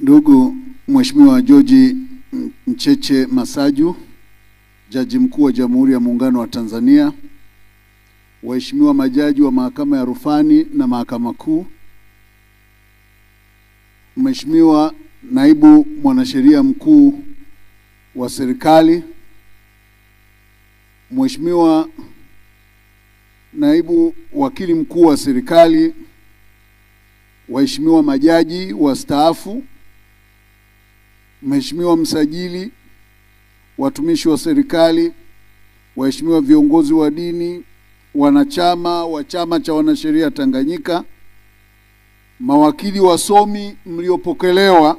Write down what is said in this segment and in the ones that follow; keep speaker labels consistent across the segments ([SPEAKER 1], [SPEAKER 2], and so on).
[SPEAKER 1] Ndugu Mheshimiwa George Mcheche Masaju, Jaji Mkuu wa Jamhuri ya Muungano wa Tanzania, waheshimiwa majaji wa Mahakama ya Rufani na Mahakama Kuu, Mheshimiwa Naibu Mwanasheria Mkuu wa Serikali, Mheshimiwa Naibu Wakili Mkuu wa Serikali, waheshimiwa majaji wastaafu, Mheshimiwa Msajili, watumishi wa serikali, waheshimiwa viongozi wa dini, wanachama wa Chama cha Wanasheria Tanganyika, mawakili wasomi mliopokelewa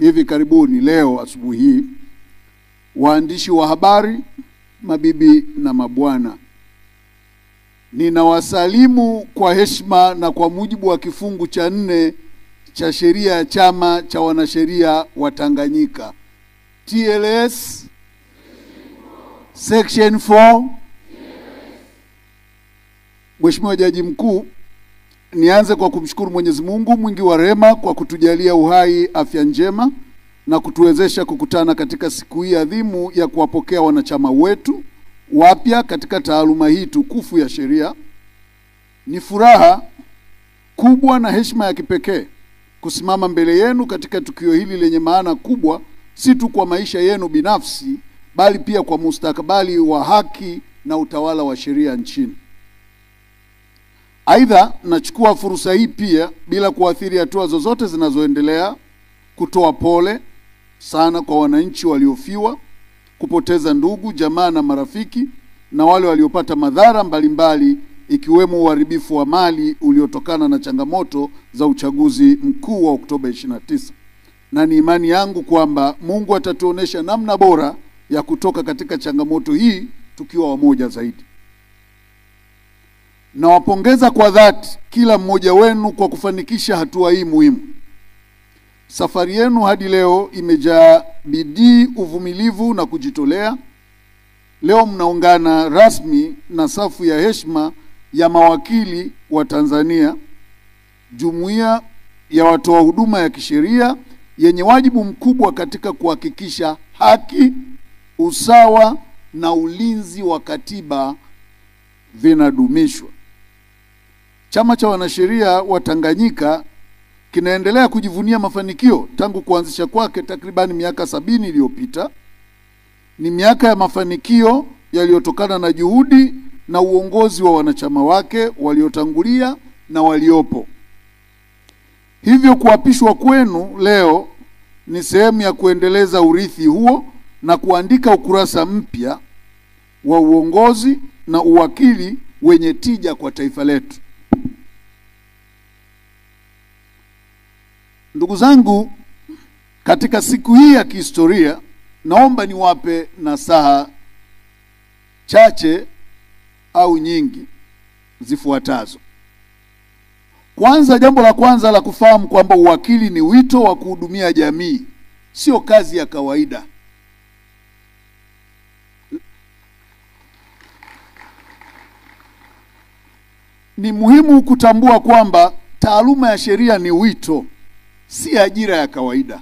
[SPEAKER 1] hivi karibuni leo asubuhi hii, waandishi wa habari, mabibi na mabwana. Ninawasalimu kwa heshima na kwa mujibu wa kifungu cha 4 cha sheria ya Chama cha Wanasheria wa Tanganyika, TLS Section 4. Mheshimiwa Jaji Mkuu, nianze kwa kumshukuru Mwenyezi Mungu mwingi wa rehema kwa kutujalia uhai, afya njema na kutuwezesha kukutana katika siku hii adhimu ya kuwapokea wanachama wetu wapya katika taaluma hii tukufu ya sheria. Ni furaha kubwa na heshima ya kipekee kusimama mbele yenu katika tukio hili lenye maana kubwa, si tu kwa maisha yenu binafsi, bali pia kwa mustakabali wa haki na utawala wa sheria nchini. Aidha, nachukua fursa hii pia bila kuathiri hatua zozote zinazoendelea kutoa pole sana kwa wananchi waliofiwa, kupoteza ndugu, jamaa na marafiki, na wale waliopata madhara mbalimbali ikiwemo uharibifu wa mali uliotokana na changamoto za uchaguzi mkuu wa Oktoba 29. Na ni imani yangu kwamba Mungu atatuonesha namna bora ya kutoka katika changamoto hii tukiwa wamoja zaidi. Nawapongeza kwa dhati kila mmoja wenu kwa kufanikisha hatua hii muhimu. Safari yenu hadi leo imejaa bidii, uvumilivu na kujitolea. Leo mnaungana rasmi na safu ya heshima ya mawakili wa Tanzania, jumuiya ya watoa huduma ya kisheria yenye wajibu mkubwa katika kuhakikisha haki, usawa na ulinzi wa katiba vinadumishwa. Chama cha Wanasheria wa Tanganyika kinaendelea kujivunia mafanikio tangu kuanzisha kwake takriban miaka 70 iliyopita. Ni miaka ya mafanikio yaliyotokana na juhudi na uongozi wa wanachama wake waliotangulia na waliopo. Hivyo kuapishwa kwenu leo ni sehemu ya kuendeleza urithi huo na kuandika ukurasa mpya wa uongozi na uwakili wenye tija kwa taifa letu. Ndugu zangu, katika siku hii ya kihistoria, naomba niwape nasaha chache au nyingi zifuatazo. Kwanza, jambo la kwanza la kufahamu kwamba uwakili ni wito wa kuhudumia jamii, sio kazi ya kawaida. Ni muhimu kutambua kwamba taaluma ya sheria ni wito, si ajira ya kawaida.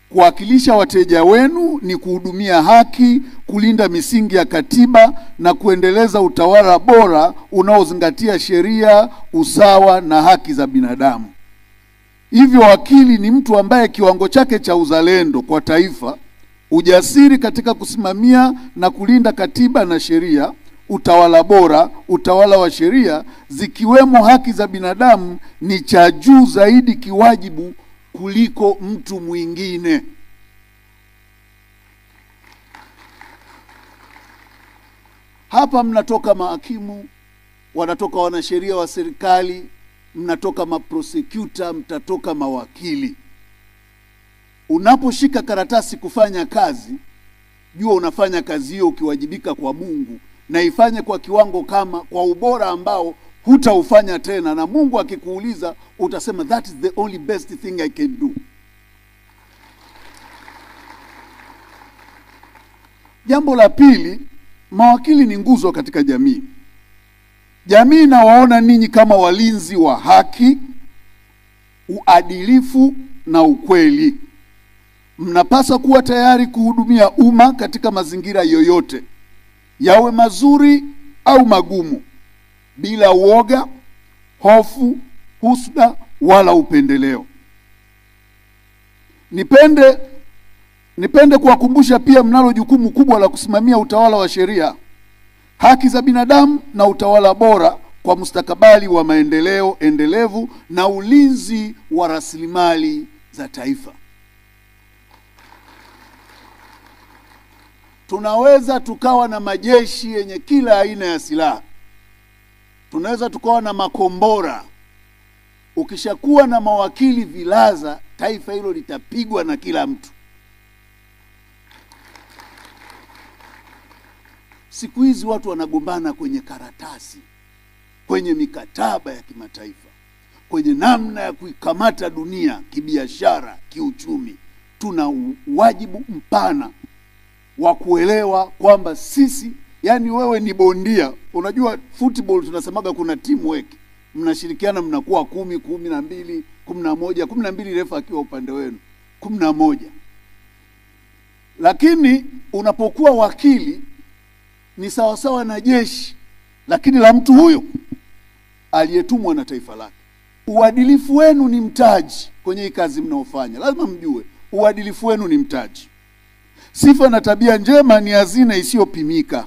[SPEAKER 1] Kuwakilisha wateja wenu ni kuhudumia haki, kulinda misingi ya katiba na kuendeleza utawala bora unaozingatia sheria, usawa na haki za binadamu. Hivyo wakili ni mtu ambaye kiwango chake cha uzalendo kwa taifa, ujasiri katika kusimamia na kulinda katiba na sheria, utawala bora, utawala wa sheria zikiwemo haki za binadamu ni cha juu zaidi kiwajibu kuliko mtu mwingine. Hapa mnatoka mahakimu, wanatoka wanasheria wa serikali, mnatoka maprosecutor, mtatoka mawakili. Unaposhika karatasi kufanya kazi, jua unafanya kazi hiyo ukiwajibika kwa Mungu, na ifanye kwa kiwango kama kwa ubora ambao hutaufanya tena, na Mungu akikuuliza utasema that is the only best thing I can do. Jambo la pili, mawakili ni nguzo katika jamii. Jamii inawaona ninyi kama walinzi wa haki, uadilifu na ukweli. Mnapaswa kuwa tayari kuhudumia umma katika mazingira yoyote, yawe mazuri au magumu, bila uoga, hofu, husda wala upendeleo. Nipende kuwakumbusha pia mnalo jukumu kubwa la kusimamia utawala wa sheria, haki za binadamu na utawala bora kwa mustakabali wa maendeleo endelevu na ulinzi wa rasilimali za taifa. Tunaweza tukawa na majeshi yenye kila aina ya silaha. Tunaweza tukawa na makombora. Ukishakuwa na mawakili vilaza, taifa hilo litapigwa na kila mtu. Siku hizi watu wanagombana kwenye karatasi, kwenye mikataba ya kimataifa, kwenye namna ya kuikamata dunia kibiashara, kiuchumi. Tuna wajibu mpana wa kuelewa kwamba sisi, yani wewe ni bondia. Unajua football tunasemaga kuna teamwork. Mnashirikiana, mnakuwa 10, 12, 11, 12 refa akiwa upande wenu, 11. Lakini unapokuwa wakili ni sawasawa na jeshi, lakini la mtu huyo aliyetumwa na taifa lake. Uadilifu wenu ni mtaji kwenye hii kazi mnaofanya. Lazima mjue uadilifu wenu ni mtaji. Sifa na tabia njema ni hazina isiyopimika.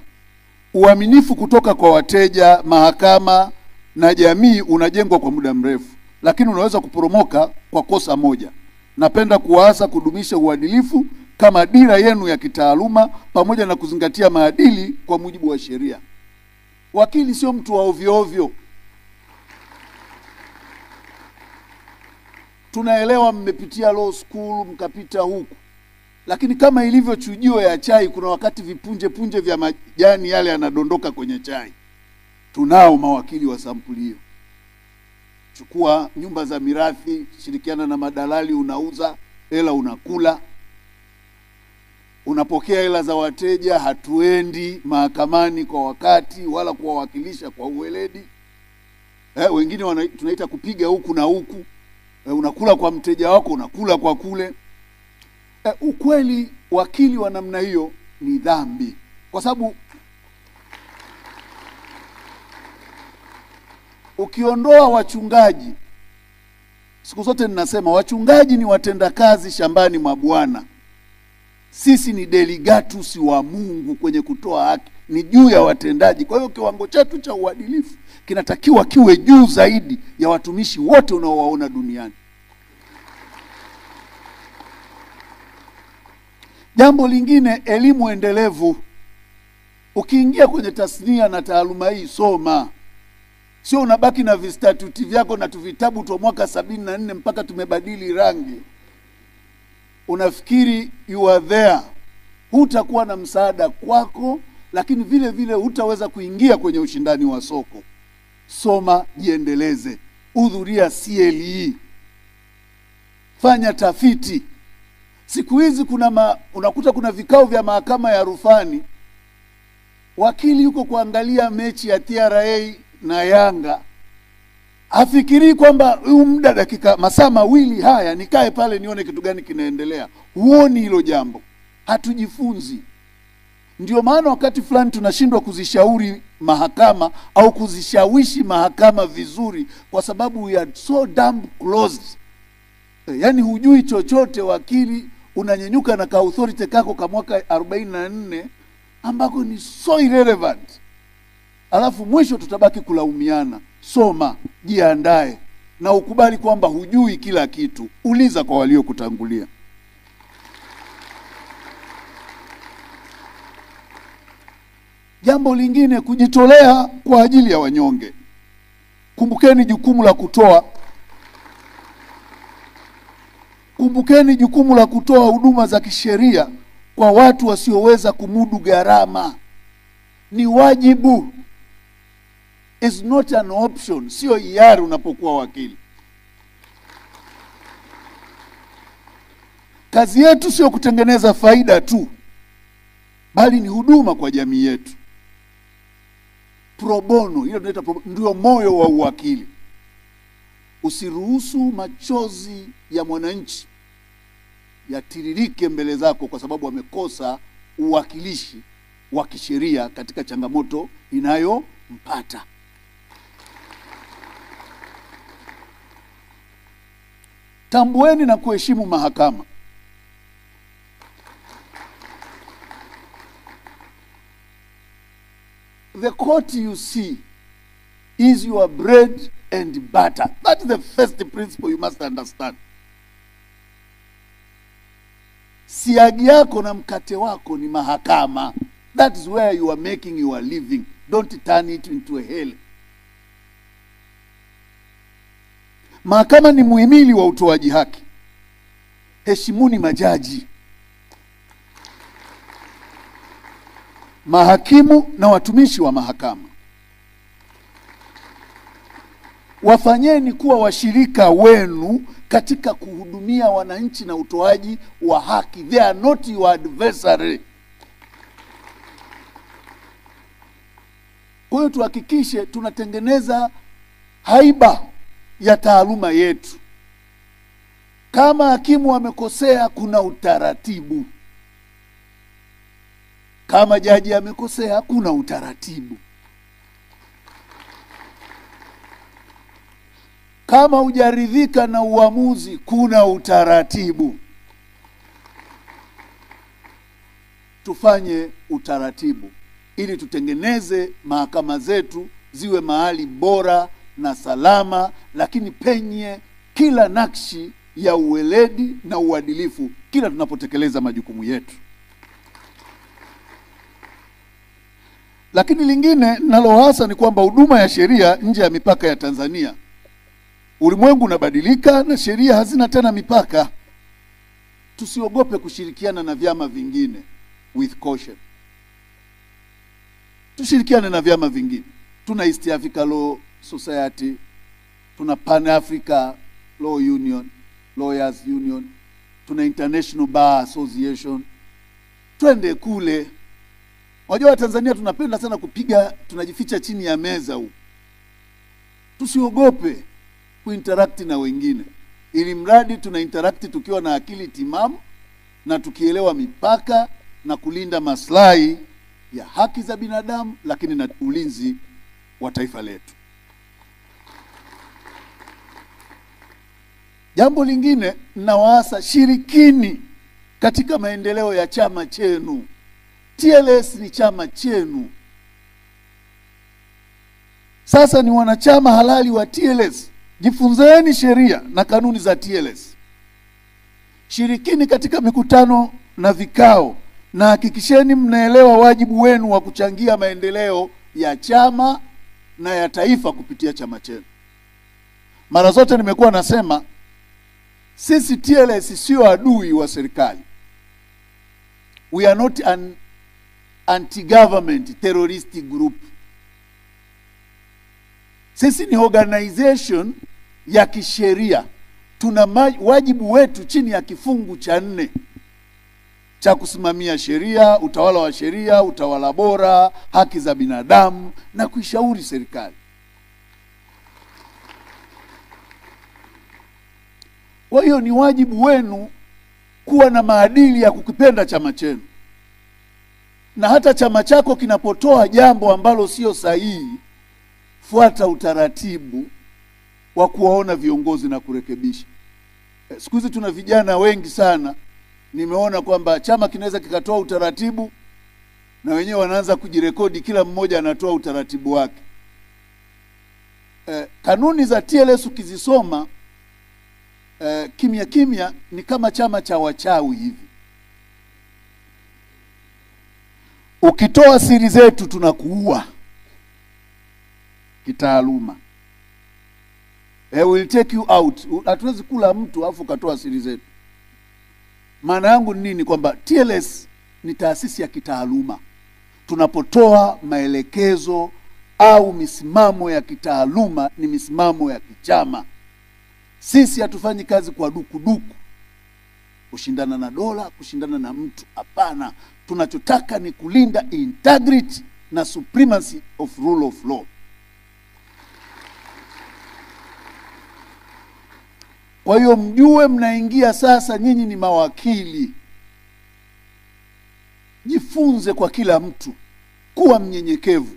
[SPEAKER 1] Uaminifu kutoka kwa wateja, mahakama na jamii unajengwa kwa muda mrefu, lakini unaweza kuporomoka kwa kosa moja. Napenda kuwaasa kudumisha uadilifu kama dira yenu ya kitaaluma, pamoja na kuzingatia maadili kwa mujibu wa sheria. Wakili sio mtu wa ovyo ovyo. Tunaelewa mmepitia law school, mkapita huku. Lakini kama ilivyo chujio ya chai, kuna wakati vipunje vya majani yale yanadondoka kwenye chai. Tunao mawakili wa sampuli hiyo. Chukua nyumba za mirathi, shirikiana na madalali, unauza, hela unakula. Unapokea hela za wateja, hatuendi mahakamani kwa wakati wala kuwawakilisha kwa uweledi. Wengine tunaita kupiga huku na huku. Unakula kwa mteja wako, unakula kwa kule. Ukweli, wakili wa namna hiyo ni dhambi. Kwa sababu ukiondoa wachungaji, siku zote ninasema wachungaji ni watendakazi shambani mwa Bwana. Sisi ni delegatus wa Mungu kwenye kutoa haki, ni juu ya watendaji. Kwa hiyo kiwango chetu cha uadilifu kinatakiwa kiwe juu zaidi ya watumishi wote unaowaona duniani. Jambo lingine, elimu endelevu. Ukiingia kwenye tasnia na taaluma hii, soma. Sio unabaki na vistatuti vyako na tuvitabu tu mwaka 74 mpaka tumebadili rangi. Unafikiri you are there. Hutakuwa na msaada kwako, lakini vile vile hutaweza kuingia kwenye ushindani wa soko. Soma, jiendeleze. Hudhuria CLE. Fanya tafiti. Siku hizi unakuta kuna vikao vya mahakama ya rufani. Wakili yuko kuangalia mechi ya TRA na Yanga. Afikiri kwamba huu muda dakika masaa mawili haya nikae pale nione kitu gani kinaendelea. Huoni hilo jambo. Hatujifunzi. Ndio maana wakati fulani tunashindwa kuzishauri mahakama au kuzishawishi mahakama vizuri, kwa sababu we are so damn closed. Yani hujui chochote wakili, unanyenyuka na ka authority kako ka mwaka 44 ambako ni so irrelevant. Alafu mwisho tutabaki kulaumiana. Soma, jiandae na ukubali kwamba hujui kila kitu. Uliza kwa walio kutangulia. Jambo lingine, kujitolea kwa ajili ya wanyonge. Kumbukeni jukumu la kutoa. Kumbukeni jukumu la kutoa huduma za kisheria kwa watu wasioweza kumudu gharama. Ni wajibu. Is not an option. Sio hiari unapokuwa wakili. Kazi yetu sio kutengeneza faida tu, bali ni huduma kwa jamii yetu. Pro bono, hiyo tunaita ndio moyo wa uwakili. Usiruhusu machozi ya mwananchi yatiririke mbele zako kwa sababu wamekosa uwakilishi wa kisheria katika changamoto inayompata. Tambueni na kuheshimu mahakama. The court you see is your bread and butter. That is the first principle you must understand. Siagi yako na mkate wako ni mahakama. That is where you are making your living. Don't turn it into a hell. Mahakama ni muhimili wa utoaji haki. Heshimuni majaji, mahakimu na watumishi wa mahakama. Wafanyeni kuwa washirika wenu katika kuhudumia wananchi na utoaji wa haki. They are not your adversary. Kwa hiyo tuhakikishe tunatengeneza haiba ya taaluma yetu. Kama hakimu amekosea, kuna utaratibu. Kama jaji amekosea, kuna utaratibu. Kama hujaridhika na uamuzi, kuna utaratibu. Tufanye utaratibu ili tutengeneze mahakama zetu ziwe mahali bora na salama, lakini penye kila nakshi ya uweledi na uadilifu kila tunapotekeleza majukumu yetu. Lakini lingine nalo hasa ni kwamba huduma ya sheria nje ya mipaka ya Tanzania. Ulimwengu unabadilika na sheria hazina tena mipaka. Tusiogope kushirikiana na vyama vingine with caution. Tushirikiane na vyama vingine. Tuna East Africa Law Society, tuna Pan Africa Law Union, Lawyers Union, tuna International Bar Association. Twende kule. Wajua Tanzania tunapenda sana kupiga, tunajificha chini ya meza huko. Tusiogope kuinteract na wengine. Ili mradi tuna interact tukiwa na akili timamu na tukielewa mipaka na kulinda maslahi ya haki za binadamu, lakini na ulinzi wa taifa letu. Jambo lingine, nawaasa shirikini katika maendeleo ya chama chenu. TLS ni chama chenu. Sasa ni wanachama halali wa TLS. Jifunzeni sheria na kanuni za TLS. Shirikini katika mikutano na vikao, na hakikisheni mnaelewa wajibu wenu wa kuchangia maendeleo ya chama na ya taifa kupitia chama chenu. Mara zote nimekuwa nasema sisi TLS sio adui wa serikali. We are not an anti-government terrorist group. Sisi ni organization ya kisheria. Tuna wajibu wetu chini ya kifungu cha 4 cha kusimamia sheria, utawala wa sheria, utawala bora, haki za binadamu na kuishauri serikali. Kwa hiyo ni wajibu wenu kuwa na maadili ya kukipenda chama chenu. Na hata chama chako kinapotoa jambo ambalo sio sahihi, fuata utaratibu wa kuwaona viongozi na kurekebisha. Siku hizi tuna vijana wengi sana, nimeona kwamba chama kinaweza kikatoa utaratibu na wenyewe wanaanza kujirekodi, kila mmoja anatoa utaratibu wake. Kanuni za TLS ukizisoma kimya kimya ni kama chama cha wachawi hivi. Ukitoa siri zetu tunakuua kitaaluma. Will take you out. Hatuwezi kula mtu afu katoa siri zetu. Maana yangu ni nini? Kwamba TLS ni taasisi ya kitaaluma. Tunapotoa maelekezo au misimamo ya kitaaluma ni misimamo ya kichama. Sisi hatufanyi kazi kwa dukuduku, kushindana na dola, kushindana na mtu. Hapana, tunachotaka ni kulinda integrity na supremacy of rule of law. Kwa Kwa hiyo mjue mnaingia sasa, nyinyi ni mawakili. Jifunze kwa kila mtu, kuwa mnyenyekevu.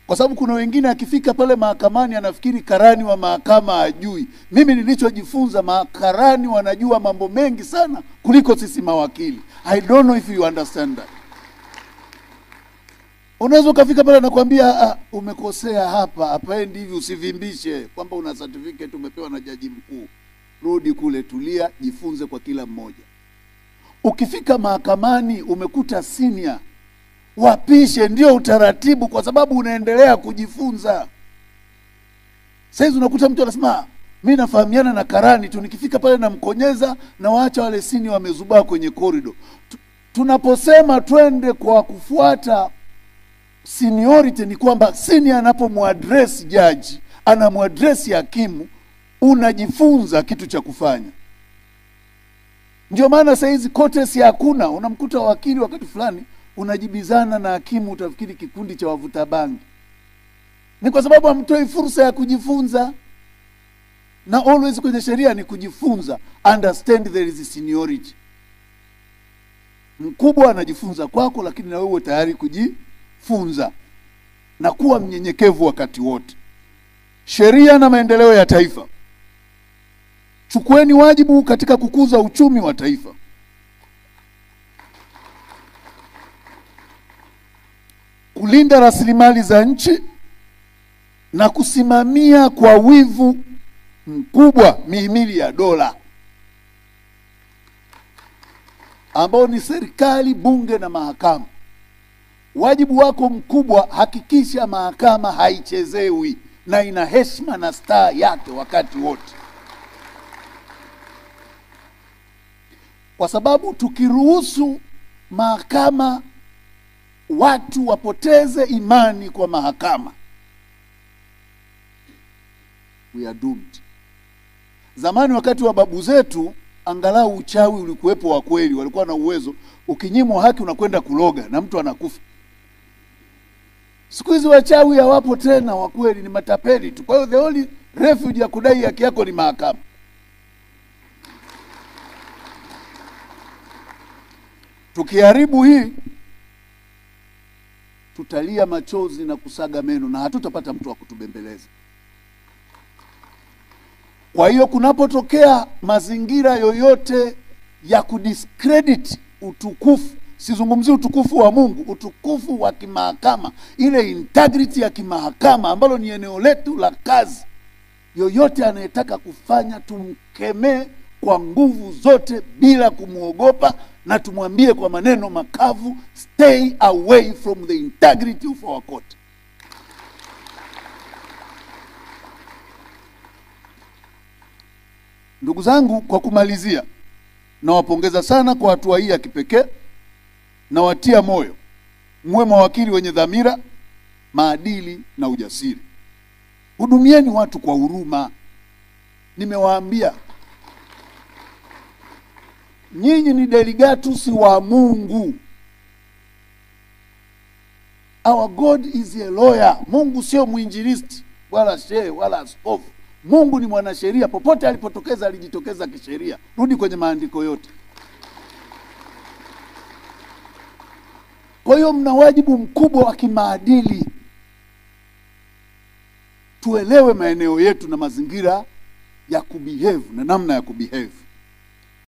[SPEAKER 1] Kwa sababu kuna wengine akifika pale mahakamani anafikiri karani wa mahakama ajui. Mimi nilichojifunza, makarani wanajua mambo mengi sana kuliko sisi mawakili. I don't know if you understand that. Unaweza kufika pale na kuambia umekosea hapa, hapaendi hivi, usivimbishe kwamba una certificate umepewa na jaji mkuu. Rudi kule, tulia, jifunze kwa kila mmoja. Ukifika mahakamani umekuta senior, wapishe, ndio utaratibu, kwa sababu unaendelea kujifunza. Sasa unakuta mtu anasema mimi nafahamiana na karani tu, nikifika pale na mkonyeza na waacha wale senior wamezubaa kwenye corridor. Tunaposema twende kwa kufuata seniority ni kwamba senior anapomuaddress judge, anamuaddress hakimu, unajifunza kitu cha kufanya. Ndio maana saa hizi courtesy hakuna. Unamkuta wakili wakati fulani unajibizana na hakimu, utafikiri kikundi cha wavuta bangi. Ni kwa sababu hamtoi fursa ya kujifunza. Na always kwenye sheria ni kujifunza. Understand there is a seniority. Mkubwa anajifunza kwako, lakini na wewe tayari kujifunza. Na kuwa mnyenyekevu wakati wote. Sheria na maendeleo ya taifa. Chukueni wajibu katika kukuza uchumi wa taifa. Kulinda rasilimali za nchi na kusimamia kwa wivu mkubwa mihimili ya dola, ambao ni serikali, bunge na mahakama. Wajibu wako mkubwa, hakikisha mahakama haichezewi na ina heshima na staa yake wakati wote. Kwa sababu tukiruhusu mahakama, watu wapoteze imani kwa mahakama, we are doomed. Zamani wakati wa babu zetu, angalau uchawi ulikuwepo wa kweli, walikuwa na uwezo. Ukinyimwa haki unakwenda kuloga na mtu anakufa. Siku hizi wachawi hawapo tena wa kweli, ni matapeli tu. Kwa hiyo the only refuge ya kudai haki yako ni mahakama. Tukiharibu hii, tutalia machozi na kusaga meno na hatutapata mtu wa kutubembeleza. Kwa hiyo kunapotokea mazingira yoyote ya kudiscredit utukufu, sizungumzi utukufu wa Mungu, utukufu wa kimahakama, ile integrity ya kimahakama ambalo ni eneo letu la kazi, yoyote anayetaka kufanya tumkemee kwa nguvu zote bila kumuogopa, na tumwambie kwa maneno makavu, stay away from the integrity of our court. Ndugu zangu, kwa kumalizia, nawapongeza sana kwa hatua hii ya kipekee, na watia moyo muwe mawakili wenye dhamira, maadili na ujasiri. Hudumieni watu kwa huruma. Nimewaambia nyinyi ni delegatus wa Mungu. Our God is a lawyer. Mungu sio mwinjilisti wala shehe wala askofu. Mungu ni mwanasheria. Popote alipotokeza alijitokeza kisheria. Rudi kwenye maandiko yote. Kwa hiyo mna wajibu mkubwa wa kimaadili. Tuelewe maeneo yetu na mazingira ya kubehave na namna ya kubehave.